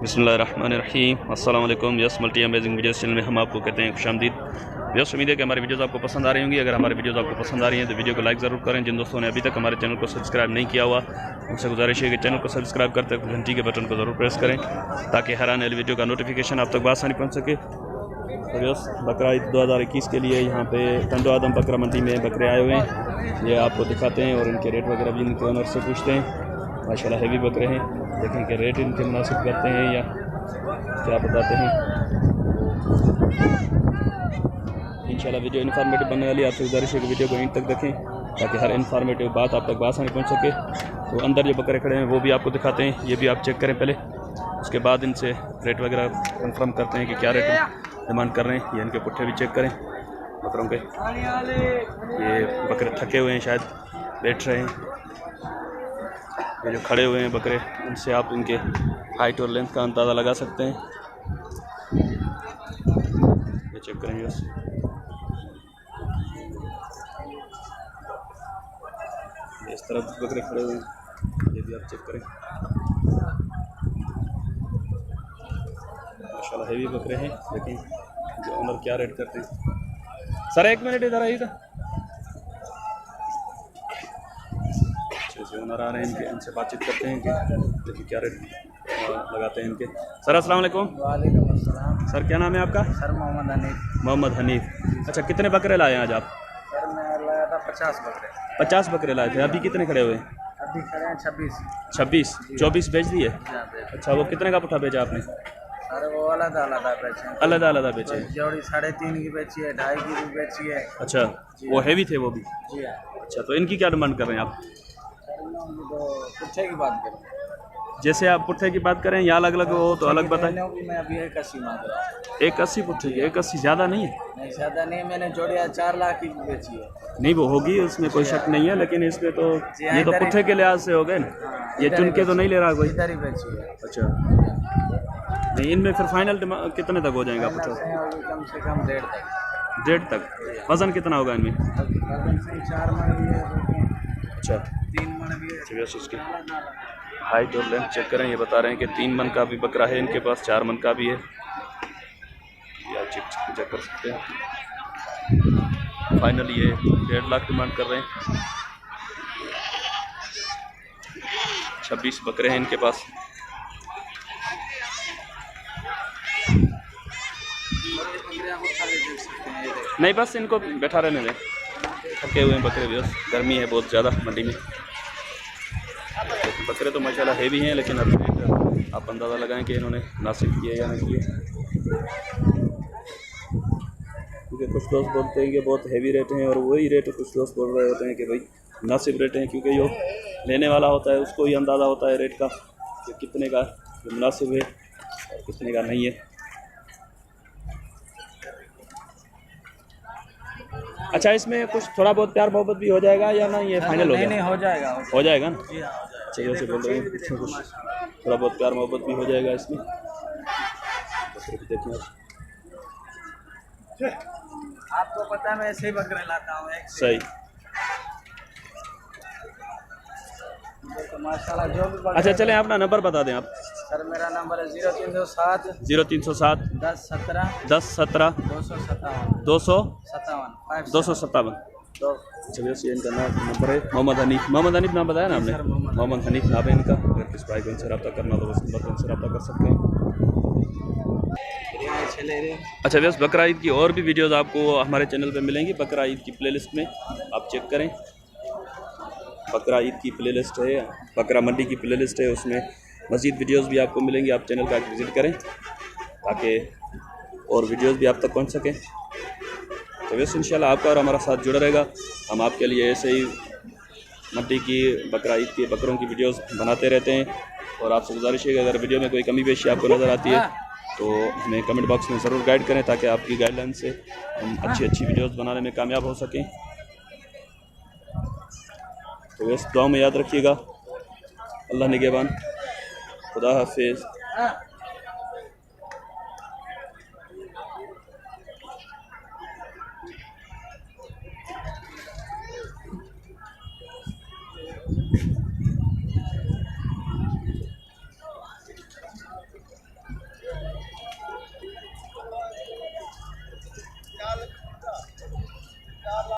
बिस्मिल्लाहिर्रहमानिर्रहीम अस्सलाम वालेकुम। Yes multi amazing videos channel में हम आपको कहते हैं खुशामदीद। व्यस्त उम्मीद है कि हमारी वीडियोस आपको पसंद आ रही होंगी। अगर हमारी वीडियोस आपको पसंद आ रही हैं तो वीडियो को लाइक ज़रूर करें। जिन दोस्तों ने अभी तक हमारे चैनल को सब्सक्राइब नहीं किया हुआ उनसे गुजारिश है कि चैनल को सब्सक्राइब करते वक्त घंटी के बटन को ज़रूर प्रेस करें ताकि हर आने वाली वीडियो का नोटिफिकेशन आप तक बआसानी पहुँच सके। तो व्यस्त बकरा ईद 2021 के लिए यहाँ पे टंडो आदम बकरा मंडी में बकरे आए हुए हैं। ये आपको दिखाते हैं और इनके रेट वगैरह भी इनके ओनर से पूछते हैं। माशाल्लाह हैवी बकरे हैं, देखें कि रेट इनके मुनासिब करते हैं या क्या बताते हैं। इंशाल्लाह वीडियो इन्फॉर्मेटिव बनने वाली, आपसे गुजारिश है कि वीडियो को एंड तक देखें ताकि हर इन्फॉर्मेटिव बात आप तक बआसानी पहुंच सके। तो अंदर जो बकरे खड़े हैं वो भी आपको दिखाते हैं, ये भी आप चेक करें पहले, उसके बाद इनसे रेट वगैरह कंफर्म करते हैं कि क्या रेट डिमांड कर रहे हैं। ये इनके पुट्ठे भी चेक करें बकरों के। ये बकरे थके हुए हैं, शायद बैठ रहे हैं। ये जो खड़े हुए हैं बकरे, उनसे आप इनके हाइट और लेंथ का अंदाज़ा लगा सकते हैं। ये चेक करेंगे बस। इस तरफ बकरे खड़े हुए हैं, ये भी आप चेक करें। माशाल्लाह हैवी बकरे हैं, लेकिन जो ओनर क्या रेट करते हैं। सर एक मिनट इधर आइएगा। अच्छे ओनर आ रहे हैं इनके, इनसे बातचीत करते हैं कि देखिए क्या रेट लगाते हैं इनके। सर अस्सलाम वालेकुम। वालेकुम अस्सलाम। सर क्या नाम है आपका? सर मोहम्मद हनीफ। मोहम्मद हनीफ। अच्छा, कितने बकरे लाए हैं आज आप? सर मैं लाया था 50 बकरे। 50 बकरे लाए थे। अभी कितने खड़े हुए हैं? अभी खड़े हैं 26। 26? 24 बेच दिए? अच्छा, वो कितने का पुट्ठा बेचा आपने? सर वो अलग अलग बेचे हैं। अलग अलग बेचे? जोड़ी 3.5 की बेची है, 2.5 की भी बेची है। अच्छा, वो हैवी थे वो भी? जी हाँ। अच्छा, तो इनकी क्या डिमांड कर रहे हैं आप? सर मैं तो पुट्ठे की बात करूँ, जैसे आप पुट्ठे की बात करें या अलग अलग हो तो अलग बताएं। मैं अभी 81 मांग रहा हूँ। 81 पुट्ठे की? 81 ज़्यादा नहीं है? नहीं ज़्यादा नहीं, मैंने जोड़िया 4 लाख की बेची है। नहीं, वो होगी, उसमें कोई शक नहीं है, लेकिन इसमें तो ये तो पुट्ठे के लिहाज से हो गए ना। ये चुन के तो नहीं ले रहा कोई? इधर ही बेची है। अच्छा, नहीं इनमें फिर फाइनल कितने तक हो जाएगा पुट्ठा? कम से कम 1.5 तक। 1.5 तक? वज़न कितना होगा इनमें? वजन से 4 मन भी है। अच्छा, 3 मन भी है। उसकी हाइट और लेंथ चेक करें। ये बता रहे हैं कि 3 मन का भी बकरा है इनके पास, 4 मन का भी है। ये आप चेक कर सकते हैं। फाइनल ये 1.5 लाख डिमांड कर रहे हैं। 26 बकरे हैं इनके पास। नहीं बस इनको बैठा रहने दें, थके हुए हैं बकरे भी, बस गर्मी है बहुत ज़्यादा मंडी में। बकरे तो माशाल्लाह हैवी हैं, लेकिन अभी रेट आप अंदाज़ा लगाएं कि इन्होंने मुनासिब किए या नहीं किए। क्योंकि कुछ दोस्त बोलते हैं कि बहुत हैवी रेट हैं और वही रेट कुछ दोस्त बोल रहे होते हैं कि भाई मुनासिब रेट हैं, क्योंकि जो लेने वाला होता है उसको ही अंदाज़ा होता है रेट का कि कितने का मुनासिब है और कितने का नहीं है। अच्छा, इसमें कुछ थोड़ा बहुत प्यार मोहब्बत भी हो जाएगा या नहीं? ये फाइनल हो नहीं हो जाएगा। हो जाएगा ना? चाहिए से बोल रहे हैं, इसमें कुछ थोड़ा बहुत प्यार मोहब्बत भी हो जाएगा इसमें। देखिए आपको पता है मैं ऐसे ही बकरे लाता हूँ। सही। तो माशाल्लाह जो भी अच्छा चलें, अपना नंबर बता दें आप। सर मेरा नंबर है 0307 0307 10 17 10 17 257 257। चलिए, ये इनका नंबर है। मोहम्मद हनीफ। मोहम्मद हनीफ नाम बताया ना आपने? मोहम्मद हनीफ नाम है इनका। अगर किस भाई को इनसे रब्ता करना तो बस नंबर पर इनसे रब्ता कर सकते हैं। अच्छा व्यस्त, बकरा ईद की और भी वीडियोस आपको हमारे चैनल पे मिलेंगी। बकरा ईद की प्लेलिस्ट में आप चेक करें, बकरा ईद की प्लेलिस्ट है, बकरा मंडी की प्लेलिस्ट है, उसमें मज़ीद वीडियोस भी आपको मिलेंगी। आप चैनल का विज़िट करें ताकि और वीडियोस भी आप तक पहुंच सकें। तो वैसे इंशाल्लाह आपका और हमारा साथ जुड़ा रहेगा। हम आपके लिए ऐसे ही मंडी की, बकरा ईद के बकरों की वीडियोस बनाते रहते हैं। और आपसे गुजारिश है कि अगर वीडियो में कोई कमी पेशी आपको नज़र आती है तो हमें कमेंट बॉक्स में ज़रूर गाइड करें ताकि आपकी गाइडलाइन से हम अच्छी अच्छी वीडियोस बनाने में कामयाब हो सकें। तो वैसे दुआ में याद रखिएगा। अल्लाह निगहबान। खुदा हाफिज़।